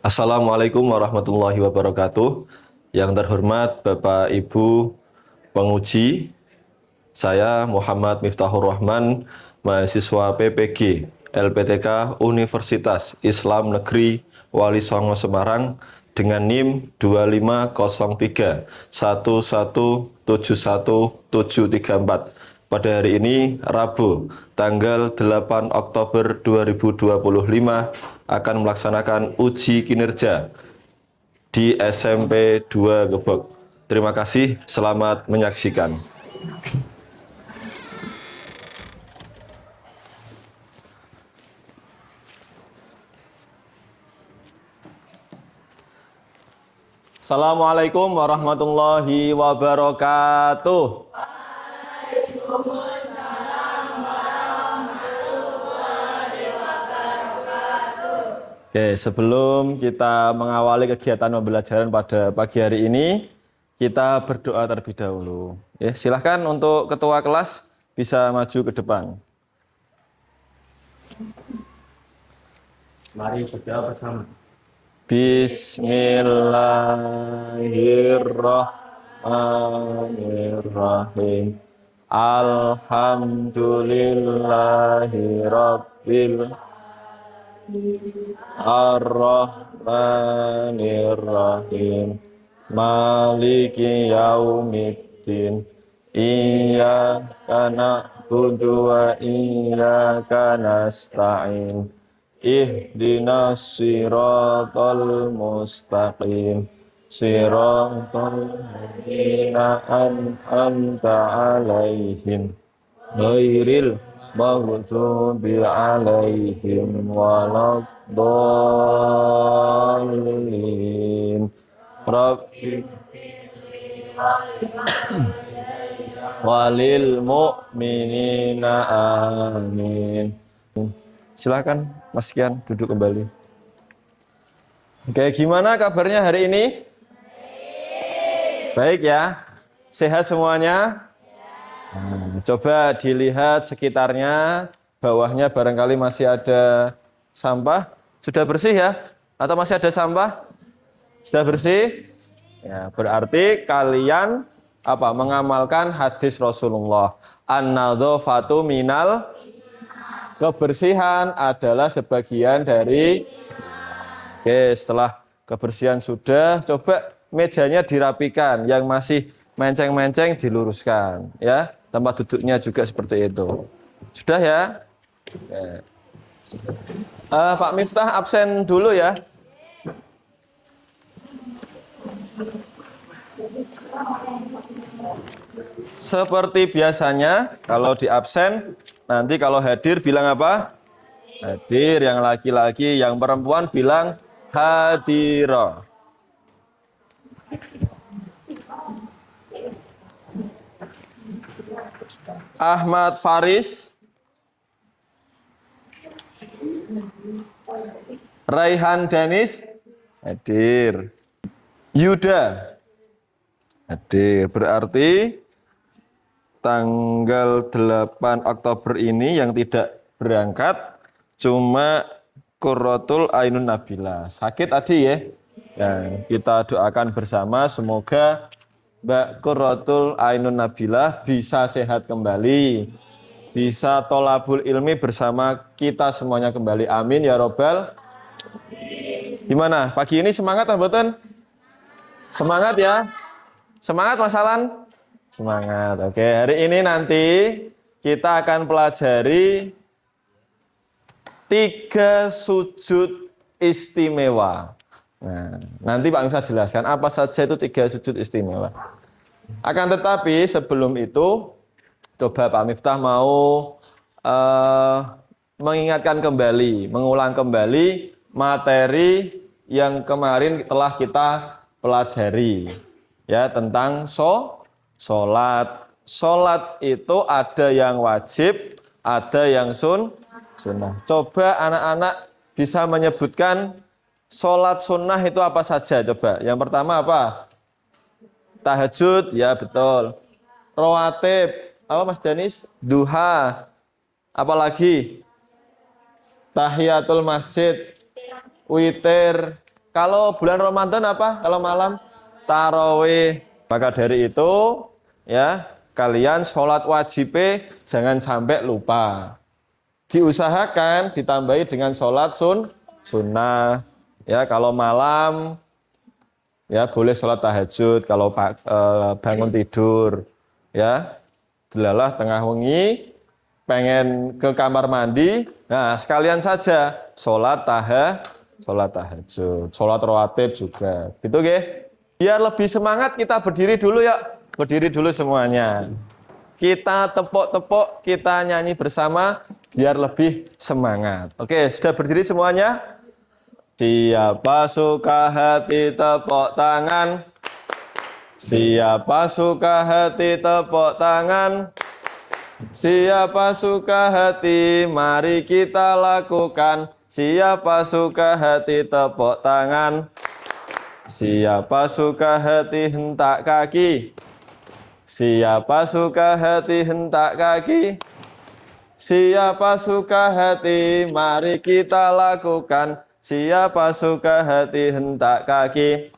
Assalamualaikum warahmatullahi wabarakatuh. Yang terhormat Bapak Ibu penguji, saya Muhammad Miftahur Rahman, mahasiswa PPG LPTK Universitas Islam Negeri Wali Songo Semarang dengan NIM 2503 1171734. Pada hari ini, Rabu, tanggal 8 Oktober 2025, akan melaksanakan uji kinerja di SMP 2 Gebek. Terima kasih, selamat menyaksikan. Assalamualaikum warahmatullahi wabarakatuh. Oke, sebelum kita mengawali kegiatan pembelajaran pada pagi hari ini, kita berdoa terlebih dahulu. Ya, silahkan untuk ketua kelas bisa maju ke depan. Mari berdoa bersama. Bismillahirrahmanirrahim. Alhamdulillahirabbil Ar-Rahmanir-Rahim. Maliki yaumiddin. Iyyaka na'budu wa iyyaka nasta'in. Ihdinas siratal mustaqim. Siratal ladzina an'amta 'alaihim ghairil maghdubi 'alaihim waladdallin. Rabbi walil mu'minina amin. Silakan Mas Kian duduk kembali. Oke, gimana kabarnya hari ini? Baik ya? Sehat semuanya? Coba dilihat sekitarnya, bawahnya barangkali masih ada sampah. Sudah bersih ya? Atau masih ada sampah? Sudah bersih? Ya, berarti kalian mengamalkan hadis Rasulullah. An-nadzafatu minal, kebersihan adalah sebagian dari. Oke, setelah kebersihan sudah, coba mejanya dirapikan, yang masih menceng-menceng diluruskan, ya. Tempat duduknya juga seperti itu. Sudah ya? Oke. Pak Miftah absen dulu ya. Seperti biasanya, kalau di absen, nanti kalau hadir bilang apa? Hadir, yang laki-laki, yang perempuan bilang hadirah. Ahmad Faris, Raihan Danis, hadir. Yuda, hadir. Berarti tanggal 8 Oktober ini yang tidak berangkat cuma Qurratul Ainun Nabila. Sakit tadi ya. Ya, kita doakan bersama semoga Mbak Qurratul Ainun Nabila bisa sehat kembali, bisa tolabul ilmi bersama kita semuanya kembali. Amin ya robbal. Gimana? Pagi ini semangat mboten? Semangat ya? Semangat Mas Alan? Semangat. Oke, hari ini nanti kita akan pelajari 3 sujud istimewa. Nah, nanti Pak Musa jelaskan apa saja itu 3 sujud istimewa. Akan tetapi sebelum itu, coba Pak Miftah mau mengingatkan kembali, mengulang kembali materi yang kemarin telah kita pelajari, ya, tentang sholat. Sholat itu ada yang wajib, ada yang sunnah. Coba anak-anak bisa menyebutkan sholat sunnah itu apa saja, coba. Yang pertama apa? Tahajud, ya betul. Rawatib, apa Mas Danis? Duha. Apalagi? Tahiyatul masjid, witir. Kalau bulan Ramadan apa? Kalau malam tarawih. Maka dari itu ya, kalian sholat wajib jangan sampai lupa. Diusahakan ditambahi dengan sholat sunnah. Ya, kalau malam ya boleh sholat tahajud. Kalau bangun tidur ya, delalah tengah wengi pengen ke kamar mandi, nah sekalian saja sholat tahajud, sholat rawatib juga, gitu ge. Biar lebih semangat kita berdiri dulu ya, berdiri dulu semuanya. Kita tepuk-tepuk, kita nyanyi bersama biar lebih semangat. Oke, sudah berdiri semuanya? Siapa suka hati tepuk tangan? Siapa suka hati tepuk tangan? Siapa suka hati, mari kita lakukan. Siapa suka hati tepuk tangan? Siapa suka hati hentak kaki? Siapa suka hati hentak kaki? Siapa suka hati, mari kita lakukan. Siapa suka hati hentak kaki?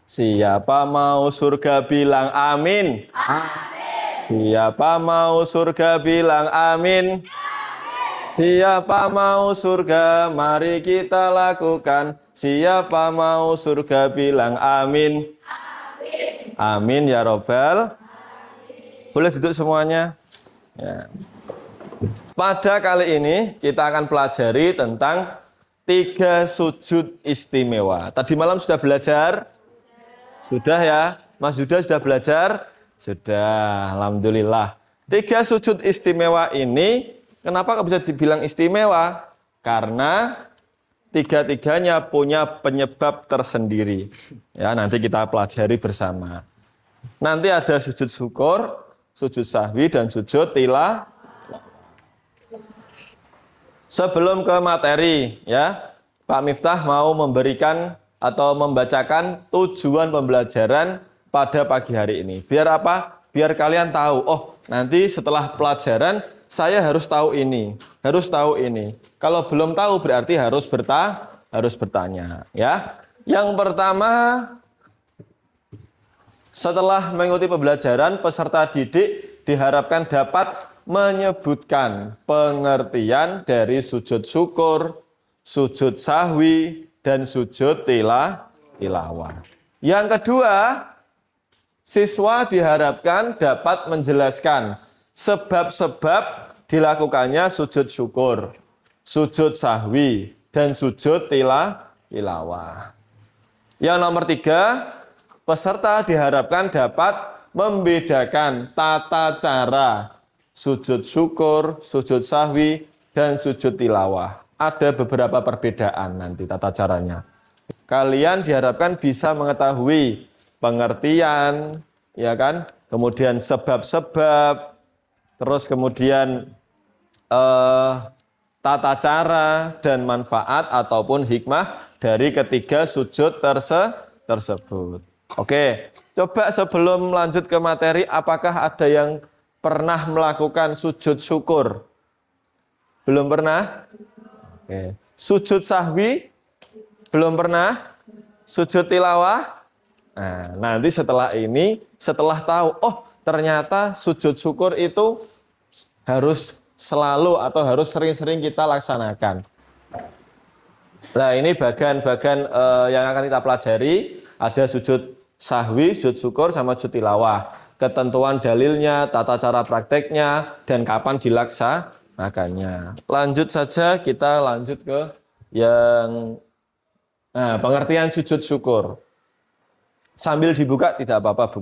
Siapa mau surga bilang amin. Siapa mau surga bilang amin. Siapa mau surga, mari kita lakukan. Siapa mau surga bilang amin. Amin ya robbal. Boleh duduk semuanya ya. Pada kali ini kita akan pelajari tentang 3 sujud istimewa. Tadi malam sudah belajar? Sudah ya? Mas Yuda sudah belajar? Sudah, alhamdulillah. 3 sujud istimewa ini, kenapa kok bisa dibilang istimewa? Karena 3-tiganya punya penyebab tersendiri. Ya, nanti kita pelajari bersama. Nanti ada sujud syukur, sujud sahwi, dan sujud tilawah. Sebelum ke materi, ya, Pak Miftah mau memberikan atau membacakan tujuan pembelajaran pada pagi hari ini. Biar apa? Biar kalian tahu, oh nanti setelah pelajaran saya harus tahu ini, harus tahu ini. Kalau belum tahu berarti harus bertanya. Ya. Yang pertama, setelah mengikuti pembelajaran, peserta didik diharapkan dapat menyebutkan pengertian dari sujud syukur, sujud sahwi, dan sujud tilawah. Yang kedua, siswa diharapkan dapat menjelaskan sebab-sebab dilakukannya sujud syukur, sujud sahwi, dan sujud tilawah. Yang nomor 3, peserta diharapkan dapat membedakan tata cara sujud syukur, sujud sahwi, dan sujud tilawah. Ada beberapa perbedaan nanti tata caranya. Kalian diharapkan bisa mengetahui pengertian, ya kan? Kemudian sebab-sebab, terus kemudian tata cara dan manfaat ataupun hikmah dari ketiga sujud tersebut. Oke, coba sebelum lanjut ke materi, apakah ada yang pernah melakukan sujud syukur? Belum pernah? Oke. Sujud sahwi? Belum pernah? Sujud tilawah? Nah, nanti setelah ini, setelah tahu, oh ternyata sujud syukur itu harus selalu atau harus sering-sering kita laksanakan. Nah, ini bagian-bagian yang akan kita pelajari. Ada sujud sahwi, sujud syukur, sama sujud tilawah. Ketentuan dalilnya, tata cara prakteknya, dan kapan dilaksanakannya. Lanjut saja, kita lanjut ke yang pengertian sujud syukur. Sambil dibuka tidak apa-apa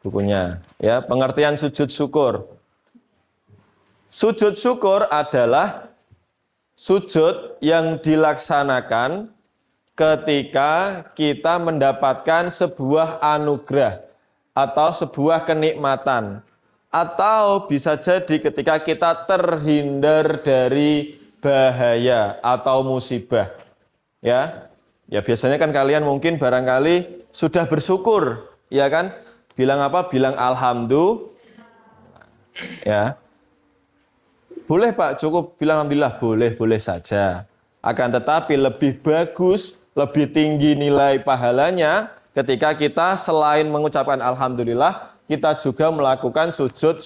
bukunya. Ya, pengertian sujud syukur. Sujud syukur adalah sujud yang dilaksanakan ketika kita mendapatkan sebuah anugerah atau sebuah kenikmatan, atau bisa jadi ketika kita terhindar dari bahaya atau musibah. Ya biasanya kan kalian mungkin barangkali sudah bersyukur, ya kan? Bilang apa? Bilang alhamdulillah. Ya. Boleh Pak, cukup bilang alhamdulillah, boleh saja. Akan tetapi lebih bagus lebih tinggi nilai pahalanya ketika kita selain mengucapkan alhamdulillah, kita juga melakukan sujud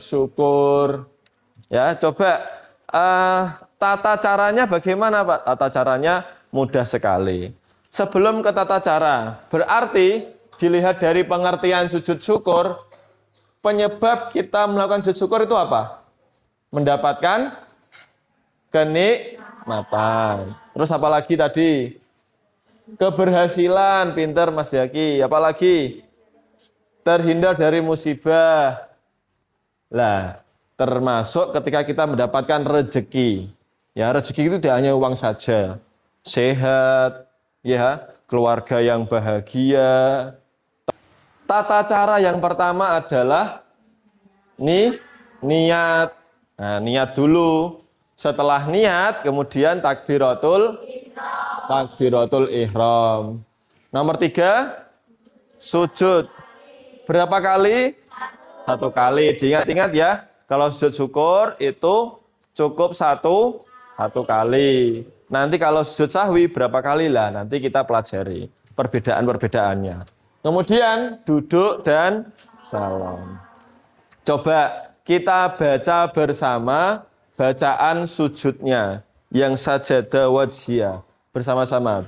syukur. Ya, coba tata caranya bagaimana, Pak? Tata caranya mudah sekali. Sebelum ke tata cara, berarti dilihat dari pengertian sujud syukur, penyebab kita melakukan sujud syukur itu apa? Mendapatkan kenikmatan. Terus apa lagi tadi? Keberhasilan, pinter Mas Yaki. Apalagi? Terhindar dari musibah. Lah, termasuk ketika kita mendapatkan rezeki. Ya, rezeki itu tidak hanya uang saja. Sehat, ya, keluarga yang bahagia. Tata cara yang pertama adalah niat. Nah, niat dulu. Setelah niat, kemudian takbiratul ihram. Nomor 3, sujud. Berapa kali? 1 kali. Diingat-ingat ya, kalau sujud syukur itu cukup satu kali. Nanti kalau sujud sahwi berapa kali lah? Nanti kita pelajari perbedaan-perbedaannya. Kemudian duduk dan salam. Coba kita baca bersama bacaan sujudnya yang sajadah wajhiyah bersama-sama.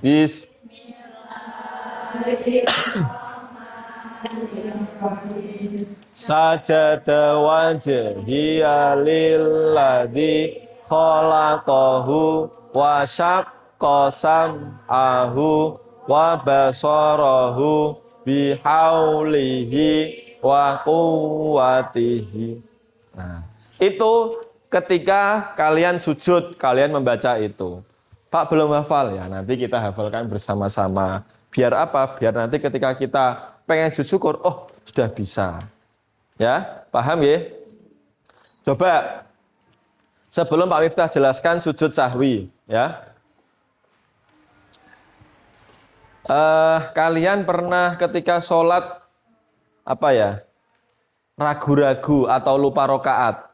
Sajadah wajhiyah lilladzi khalaqahu wa syaqqa sam'ahu wa basarahu bihaulihi wa quwwatihi. Nah, itu ketika kalian sujud, kalian membaca itu. Pak belum hafal ya, nanti kita hafalkan bersama-sama. Biar apa? Biar nanti ketika kita pengen sujud syukur, oh sudah bisa. Ya, paham ya? Coba sebelum Pak Miftah jelaskan sujud sahwi, ya. Kalian pernah ketika sholat apa ya? Ragu-ragu atau lupa rokaat?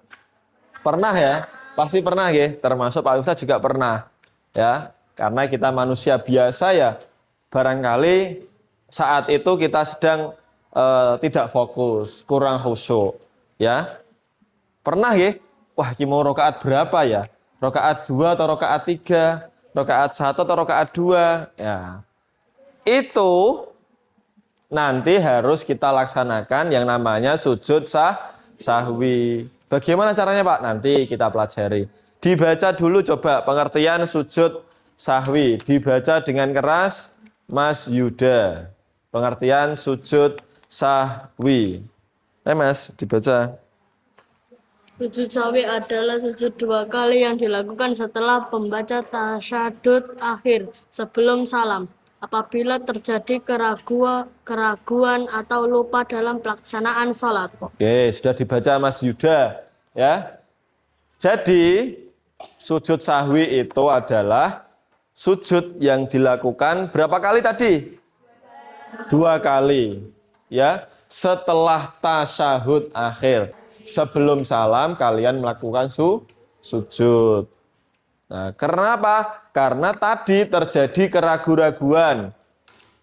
Pernah ya? Pasti pernah ya, termasuk Pak Miftah juga pernah. Ya, karena kita manusia biasa ya, barangkali saat itu kita sedang tidak fokus, kurang khusyuk, ya. Pernah ya? Wah, mau rokaat berapa ya? Rokaat 2 atau rokaat 3? Rokaat 1 atau rokaat 2? Ya. Itu nanti harus kita laksanakan yang namanya sujud sahwi. Bagaimana caranya Pak? Nanti kita pelajari. Dibaca dulu coba pengertian sujud sahwi. Dibaca dengan keras Mas Yuda. Pengertian sujud sahwi. Mas, dibaca. Sujud sahwi adalah sujud 2 kali yang dilakukan setelah pembaca tasyahud akhir sebelum salam. Apabila terjadi keraguan atau lupa dalam pelaksanaan sholat. Oke, sudah dibaca Mas Yuda. Ya. Jadi, sujud sahwi itu adalah sujud yang dilakukan berapa kali tadi? 2 kali. Ya, setelah tasyahud akhir. Sebelum salam kalian melakukan sujud. Nah, kenapa? Karena tadi terjadi keraguan-raguan.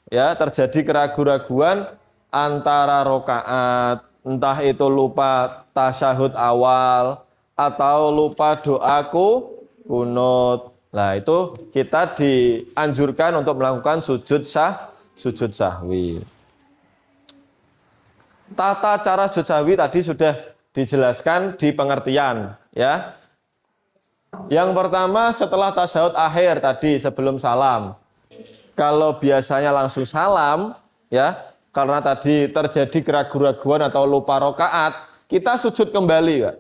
Ya, terjadi keraguan-raguan antara rokaat, entah itu lupa tasyahud awal atau lupa doaku kunut. Nah, itu kita dianjurkan untuk melakukan sujud sahwi. Tata cara sujud sahwi tadi sudah dijelaskan di pengertian, ya. Yang pertama setelah tasyahud akhir tadi sebelum salam. Kalau biasanya langsung salam, ya, karena tadi terjadi keraguan-raguan atau lupa rokaat, kita sujud kembali, Pak.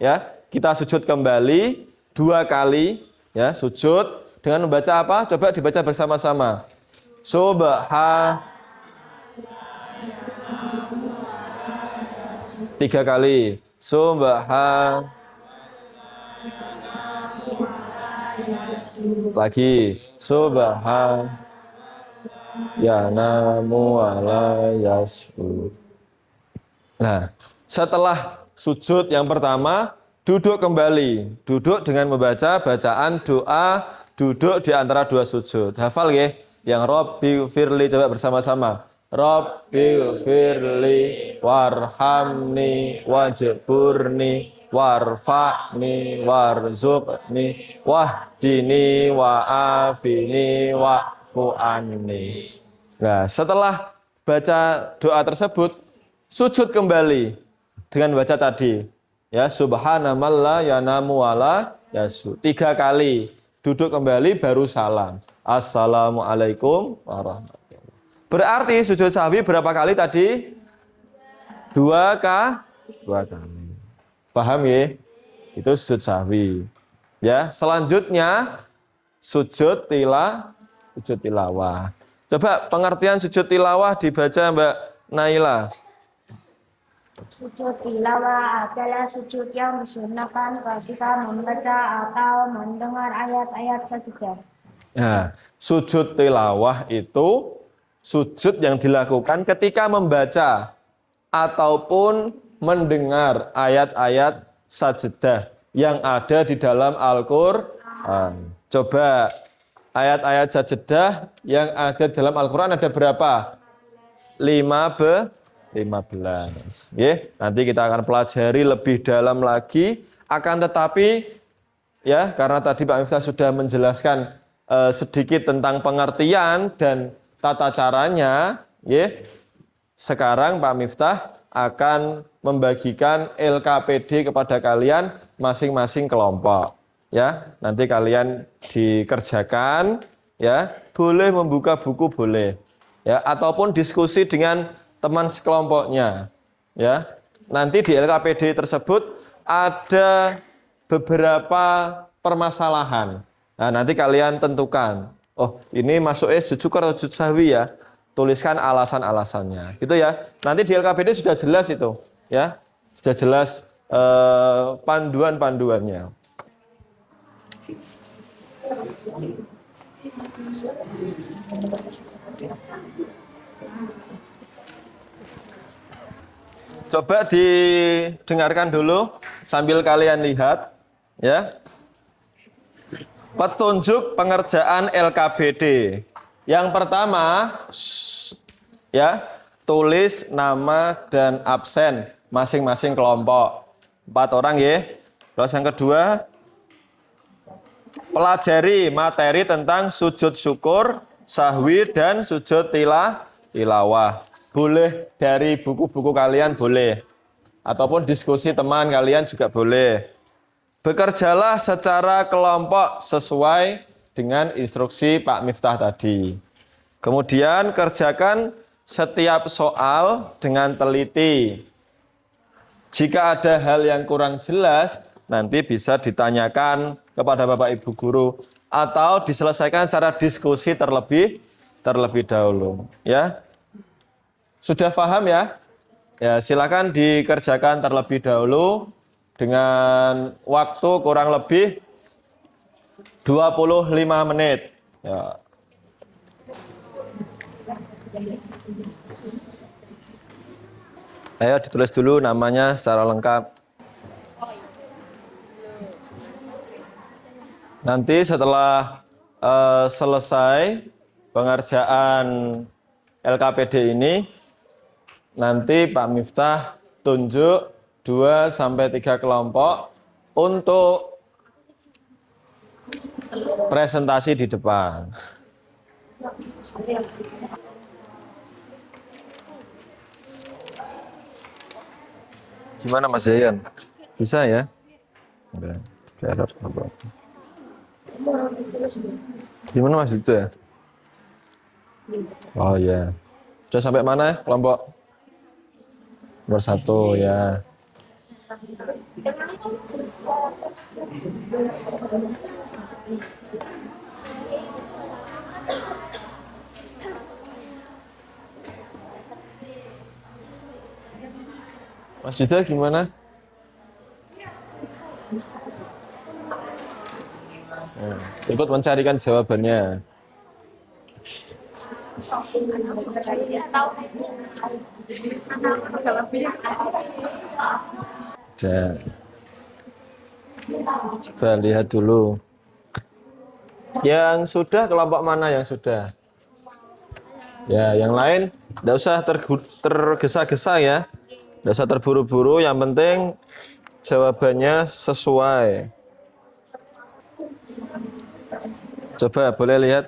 Ya, kita sujud kembali 2 kali, ya, sujud dengan membaca apa? Coba dibaca bersama-sama. 3 kali. Lagi Nah, setelah sujud yang pertama duduk kembali, duduk dengan membaca bacaan doa duduk di antara dua sujud. Hafal ya? Yang Rabbi firli, coba bersama-sama. Rabbi firli warhamni wajburni warfa'ni warzuqni wahdini wa'afini wa'fu anni. Nah, setelah baca doa tersebut, sujud kembali dengan baca tadi. Ya, subhanallah yanamu wala yasu. 3 kali. Duduk kembali baru salam. Assalamualaikum warahmatullahi wabarakatuh. Berarti sujud sahwi berapa kali tadi? 2 kali. Paham ya? Itu sujud sahwi. Ya, selanjutnya sujud tilawah. Coba pengertian sujud tilawah dibaca Mbak Naila. Sujud tilawah adalah sujud yang disunahkan ketika membaca atau mendengar ayat-ayat sajadah. Nah, sujud tilawah itu sujud yang dilakukan ketika membaca ataupun mendengar ayat-ayat sajadah yang ada di dalam Al-Qur'an. Coba ayat-ayat sajadah yang ada dalam Al-Qur'an ada berapa? 15. Nanti kita akan pelajari lebih dalam lagi. Akan tetapi ya, karena tadi Pak Miftah sudah menjelaskan sedikit tentang pengertian dan tata caranya, ya. Sekarang Pak Miftah akan membagikan LKPD kepada kalian masing-masing kelompok. Ya, nanti kalian dikerjakan, ya, boleh membuka buku boleh, ya, ataupun diskusi dengan teman sekelompoknya, ya. Nanti di LKPD tersebut ada beberapa permasalahan. Nah, nanti kalian tentukan, oh ini masuknya sujud syukur atau sujud sahwi ya. Tuliskan alasan-alasannya, gitu ya. Nanti di LKPD sudah jelas itu, ya, sudah jelas panduan-panduannya. Coba didengarkan dulu sambil kalian lihat, ya. Petunjuk pengerjaan LKPD. Yang pertama, ya, tulis nama dan absen masing-masing kelompok. 4 orang ya. Terus yang kedua, pelajari materi tentang sujud syukur, sahwi, dan sujud tilawah. Boleh dari buku-buku kalian boleh. Ataupun diskusi teman kalian juga boleh. Bekerjalah secara kelompok sesuai dengan instruksi Pak Miftah tadi. Kemudian kerjakan setiap soal dengan teliti. Jika ada hal yang kurang jelas, nanti bisa ditanyakan kepada Bapak Ibu Guru atau diselesaikan secara diskusi terlebih dahulu. Ya, sudah paham ya? Ya, silakan dikerjakan terlebih dahulu dengan waktu kurang lebih 25 menit. Ya. Ayo ditulis dulu namanya secara lengkap. Nanti setelah selesai pengerjaan LKPD ini, nanti Pak Miftah tunjuk 2-3 kelompok untuk presentasi di depan. Gimana Mas Jayan? Bisa ya? Enggak. Gimana Mas itu ya? Oh ya. Sudah sampai mana kelompok? Nomor 1 ya. Mas Yuda gimana? Ikut mencarikan jawabannya. Coba lihat dulu. Yang sudah kelompok mana yang sudah? Ya, yang lain tidak usah tergesa-gesa ya. Tidak usah terburu-buru, yang penting jawabannya sesuai. Coba boleh lihat.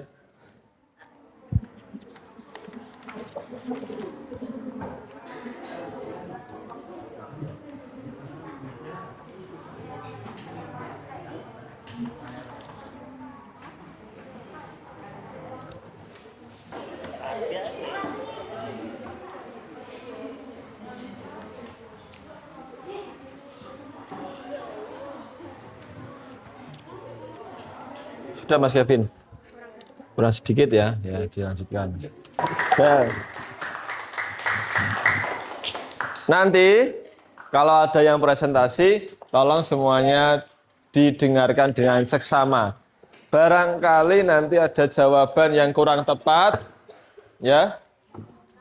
Sudah Mas Kevin? Kurang sedikit ya, ya dilanjutkan. Dan nanti kalau ada yang presentasi, tolong semuanya didengarkan dengan seksama. Barangkali nanti ada jawaban yang kurang tepat, ya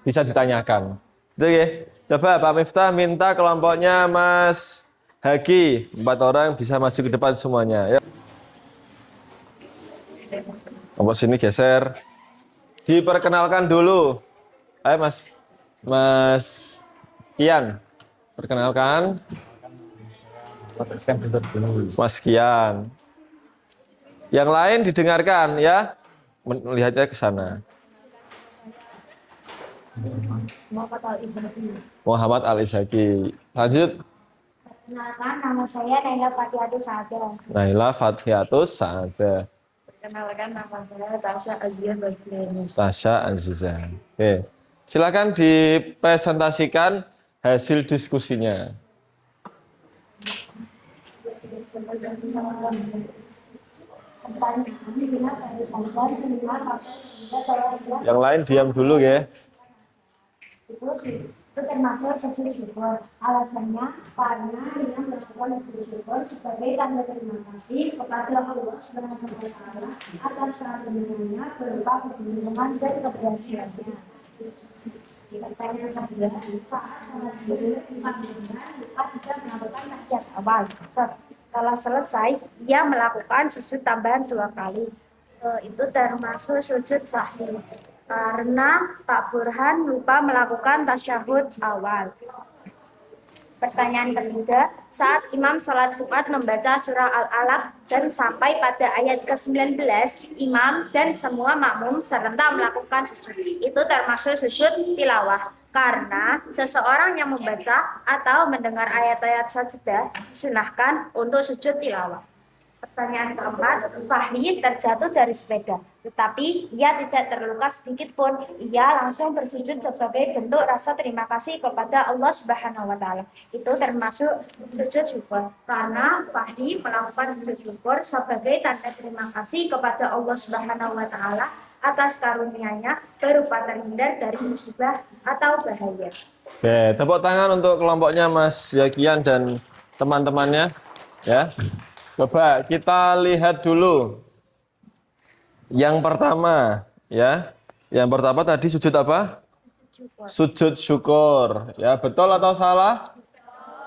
bisa ditanyakan. Itu ya. Coba Pak Miftah minta kelompoknya Mas Hagi, 4 orang bisa maju ke depan semuanya. Ya. Kelompok sini geser. Diperkenalkan dulu. Ayo Mas Kian, perkenalkan. Mas Kian. Yang lain didengarkan ya, melihatnya ke sana. Muhammad Al-Izaki. Lanjut. Perkenalkan, nama saya Naila Fathiatus Saada. Naila Fathiatus Saada. Perkenalkan, nama saya Tasya Azia Bagianus. Tasya Aziza. Oke. Silakan dipresentasikan hasil diskusinya. Yang lain diam dulu ya. Itu termasuk sujud syukur. Alasannya karena Rina melakukan sujud syukur sebagai tanda terima kasih kepada Allah Subhanahu wa Ta'ala atas kemenangannya berupa perlindungan dan keberhasilannya. Pertanyaan kedua, saat sholat zuhur Imam lupa tidak melakukan tahiyat awal. Setelah selesai, ia melakukan sujud tambahan 2 kali. Itu termasuk sujud sahwi. Karena Pak Burhan lupa melakukan tasyahud awal. Pertanyaan ketiga, saat imam sholat Jumat membaca surah Al-Alaq dan sampai pada ayat ke-19, imam dan semua makmum serentak melakukan sujud. Itu termasuk sujud tilawah. Karena seseorang yang membaca atau mendengar ayat-ayat sajdah disunahkan untuk sujud tilawah. Pertanyaan keempat, Fahri terjatuh dari sepeda, tetapi ia tidak terluka sedikit pun. Ia langsung bersujud sebagai bentuk rasa terima kasih kepada Allah Subhanahu wa Ta'ala. Itu termasuk sujud syukur. Karena Fahri melakukan sujud syukur sebagai tanda terima kasih kepada Allah Subhanahu wa Ta'ala atas karunia-Nya berupa terhindar dari musibah atau bahaya. Oke, tepuk tangan untuk kelompoknya Mas Yakian dan teman-temannya. Ya. Coba kita lihat dulu. Yang pertama, ya. Yang pertama tadi sujud apa? Sujud syukur. Ya, betul atau salah?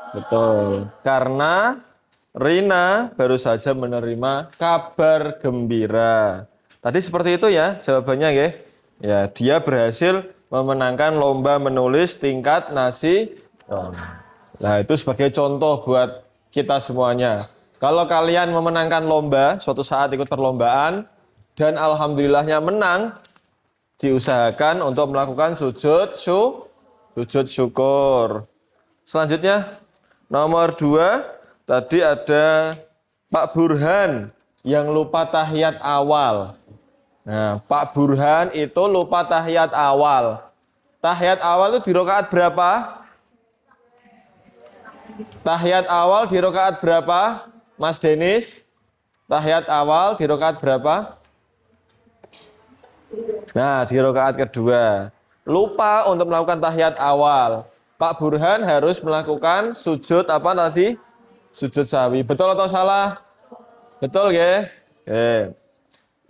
Betul. Karena Rina baru saja menerima kabar gembira. Tadi seperti itu ya jawabannya ya. Ya, dia berhasil memenangkan lomba menulis tingkat nasional. Nah, itu sebagai contoh buat kita semuanya. Kalau kalian memenangkan lomba, suatu saat ikut perlombaan, dan alhamdulillahnya menang, diusahakan untuk melakukan sujud syukur. Selanjutnya, nomor 2, tadi ada Pak Burhan yang lupa tahiyat awal. Nah, Pak Burhan itu lupa tahiyat awal. Tahiyat awal itu di rakaat berapa? Tahiyat awal di rakaat berapa? Mas Denis, tahiyat awal di rakaat berapa? Nah, di rakaat kedua. Lupa untuk melakukan tahiyat awal. Pak Burhan harus melakukan sujud apa tadi? Sujud sahwi. Betul atau salah? Betul ya?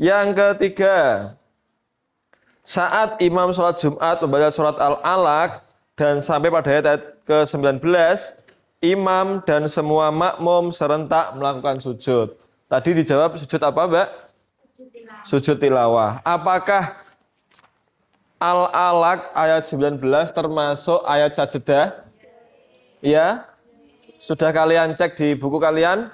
Yang ketiga, saat imam sholat Jumat membaca surat Al-Alaq dan sampai pada ayat ke-19, imam dan semua makmum serentak melakukan sujud. Tadi dijawab sujud apa, Mbak? Sujud tilawah. Apakah Al-Alaq ayat 19 termasuk ayat sajadah? Ya? Sudah kalian cek di buku kalian?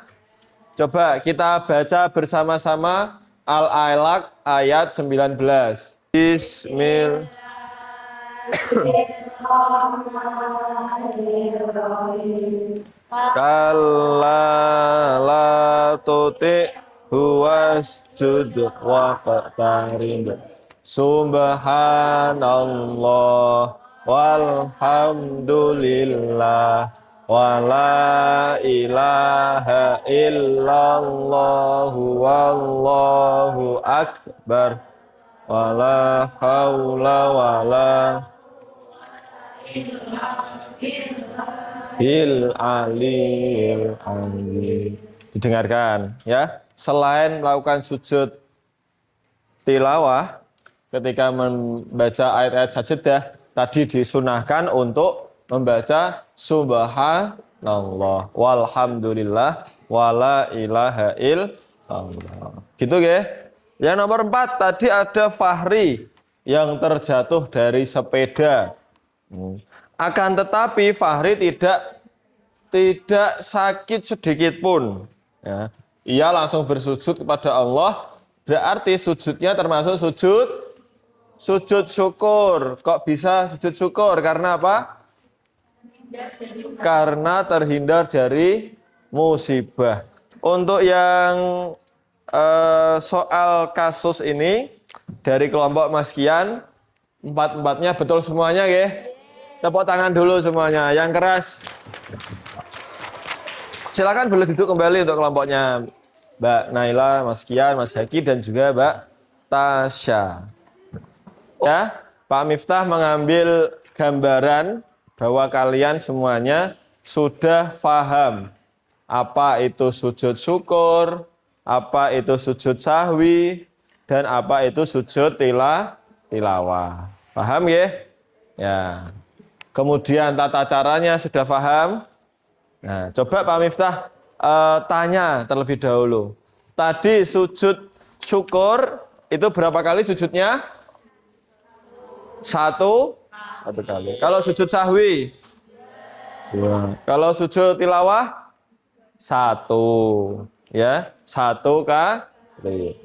Coba kita baca bersama-sama Al-Alaq ayat 19. Bismillah. Kalla la tuti wasjud waqtarib. Subhanallah walhamdulillah wala ilaha illallah wallahu akbar wala haula wala bil alil alim. Didengarkan ya. Selain melakukan sujud tilawah ketika membaca ayat-ayat sajadah, tadi disunahkan untuk membaca subhanallah walhamdulillah wala ilaha illallah. Gitu ya. Yang nomor 4 tadi ada Fahri yang terjatuh dari sepeda. Akan tetapi Fahri tidak sakit sedikit pun. Ya. Ia langsung bersujud kepada Allah. Berarti sujudnya termasuk sujud syukur. Kok bisa sujud syukur? Karena apa? Karena terhindar dari musibah. Untuk yang soal kasus ini dari kelompok Mas Kian, 4-4-nya betul semuanya ya. Tepuk tangan dulu semuanya, yang keras. Silakan boleh duduk kembali untuk kelompoknya Mbak Naila, Mas Kian, Mas Haki, dan juga Mbak Tasya. Ya, Pak Miftah mengambil gambaran bahwa kalian semuanya sudah paham apa itu sujud syukur, apa itu sujud sahwi, dan apa itu sujud tilawah. Paham ya? Ya. Kemudian tata caranya sudah paham? Nah, coba Pak Miftah tanya terlebih dahulu. Tadi sujud syukur itu berapa kali sujudnya? Satu kali. Kalau sujud sahwi? 2. Kalau sujud tilawah? 1. Ya, 1 kali.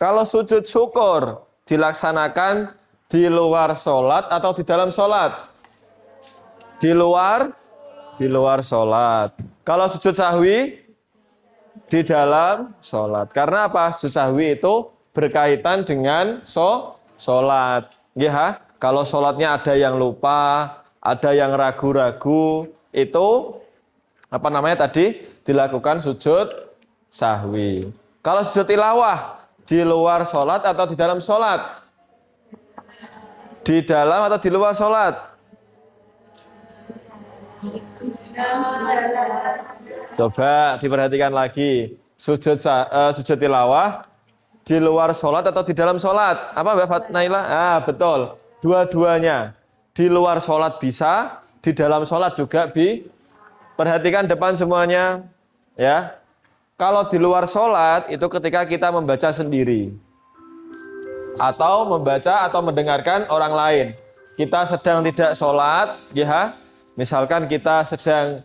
Kalau sujud syukur dilaksanakan di luar sholat atau di dalam sholat? Di luar sholat. Kalau sujud sahwi di dalam sholat. Karena apa? Sujud sahwi itu berkaitan dengan sholat. Ya, kalau sholatnya ada yang lupa, ada yang ragu-ragu, itu apa namanya tadi? Dilakukan sujud sahwi. Kalau sujud tilawah di luar sholat atau di dalam sholat? Di dalam atau di luar sholat? Coba diperhatikan lagi. Sujud tilawah di luar sholat atau di dalam sholat? Apa Mbak Naila? Betul. Dua-duanya. Di luar sholat bisa, di dalam sholat juga Perhatikan depan semuanya. Ya. Kalau di luar sholat itu ketika kita membaca sendiri. Atau membaca atau mendengarkan orang lain. Kita sedang tidak sholat, ya. Misalkan kita sedang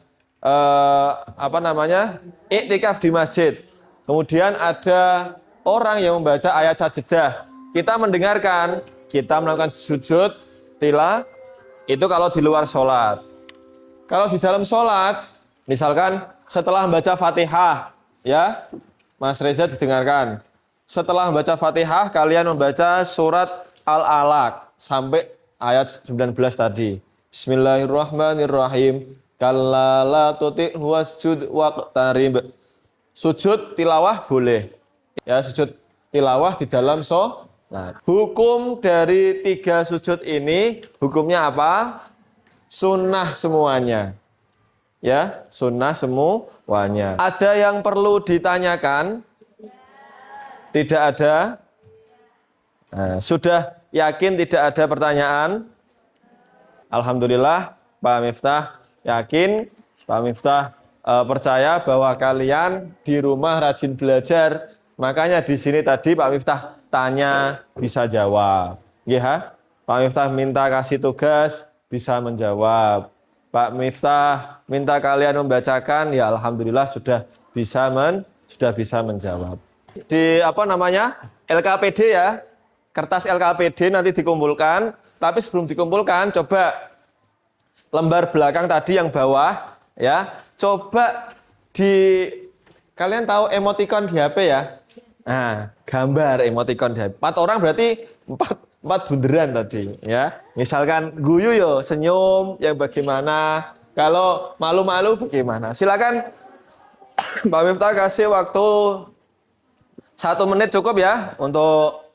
iktikaf di masjid. Kemudian ada orang yang membaca ayat sajadah. Kita mendengarkan, kita melakukan sujud tilawah itu kalau di luar sholat. Kalau di dalam sholat, misalkan setelah membaca Fatihah, ya, Mas Reza didengarkan. Setelah membaca Fatihah, kalian membaca surat Al-Alaq sampai ayat 19 tadi. Bismillahirrahmanirrahim. Kalla la tuti wasjud waqtarib. Sujud tilawah boleh. Ya, sujud tilawah di dalam sholat. Hukum dari 3 sujud ini, hukumnya apa? Sunnah semuanya. Ya, sunnah semuanya. Ada yang perlu ditanyakan? Tidak ada? Sudah yakin tidak ada pertanyaan? Alhamdulillah, Pak Miftah yakin, Pak Miftah percaya bahwa kalian di rumah rajin belajar Makanya di sini tadi Pak Miftah tanya bisa jawab. Ya, Pak Miftah minta kasih tugas bisa menjawab. Pak Miftah minta kalian membacakan, ya alhamdulillah sudah bisa menjawab. Di apa namanya? LKPD ya. Kertas LKPD nanti dikumpulkan, tapi sebelum dikumpulkan coba lembar belakang tadi yang bawah ya. Coba kalian tahu emoticon di HP ya? Nah, gambar emoticon di HP. 4 orang berarti 4 bunderan tadi ya. Misalkan guyu yo senyum yang bagaimana, kalau malu-malu bagaimana. Silakan Pak Miftah kasih waktu 1 menit cukup ya untuk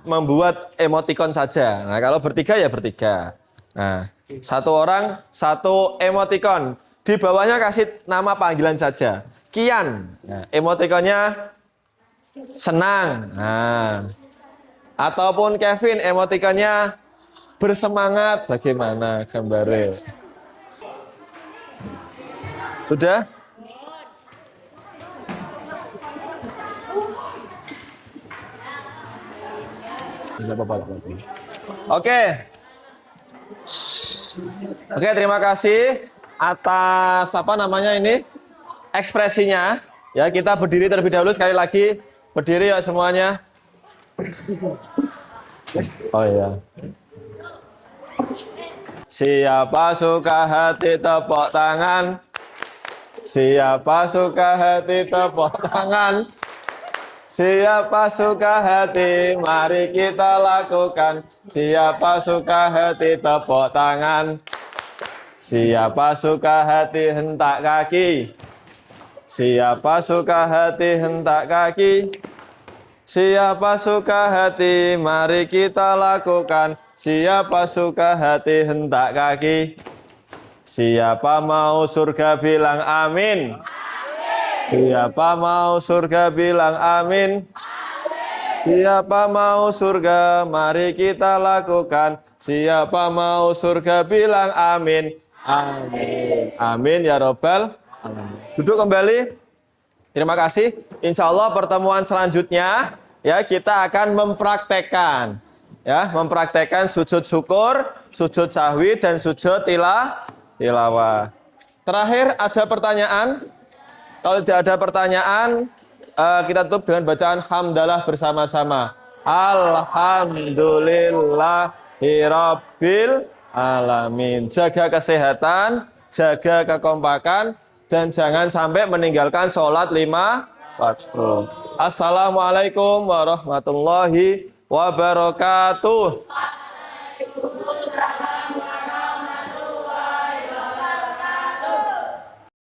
membuat emoticon saja. Nah, kalau bertiga ya bertiga. Nah, 1 orang 1 emoticon. Di bawahnya kasih nama panggilan saja. Kian. Nah, emoticonnya senang. Nah, ataupun Kevin, emoticonnya bersemangat. Bagaimana gambarnya? Sudah? Oke. Oke, terima kasih atas apa namanya ini ekspresinya. Ya, kita berdiri terlebih dahulu sekali lagi. Berdiri ya semuanya. Oh iya. Siapa suka hati tepuk tangan. Siapa suka hati tepuk tangan. Siapa suka hati, mari kita lakukan. Siapa suka hati tepuk tangan. Siapa suka hati hentak kaki. Siapa suka hati hentak kaki. Siapa suka hati, mari kita lakukan. Siapa suka hati hentak kaki. Siapa mau surga bilang amin. Siapa mau surga bilang amin. Siapa mau surga, mari kita lakukan. Siapa mau surga bilang amin. Amin. Amin ya robbal alamin. Duduk kembali. Terima kasih. Insya Allah pertemuan selanjutnya ya kita akan mempraktekkan sujud syukur, sujud sahwi dan sujud tilawah. Terakhir ada pertanyaan? Kalau tidak ada pertanyaan, kita tutup dengan bacaan hamdalah bersama-sama. Alhamdulillahirabbil alamin. Jaga kesehatan, jaga kekompakan, dan jangan sampai meninggalkan sholat 5 waktu. Assalamualaikum warahmatullahi wabarakatuh.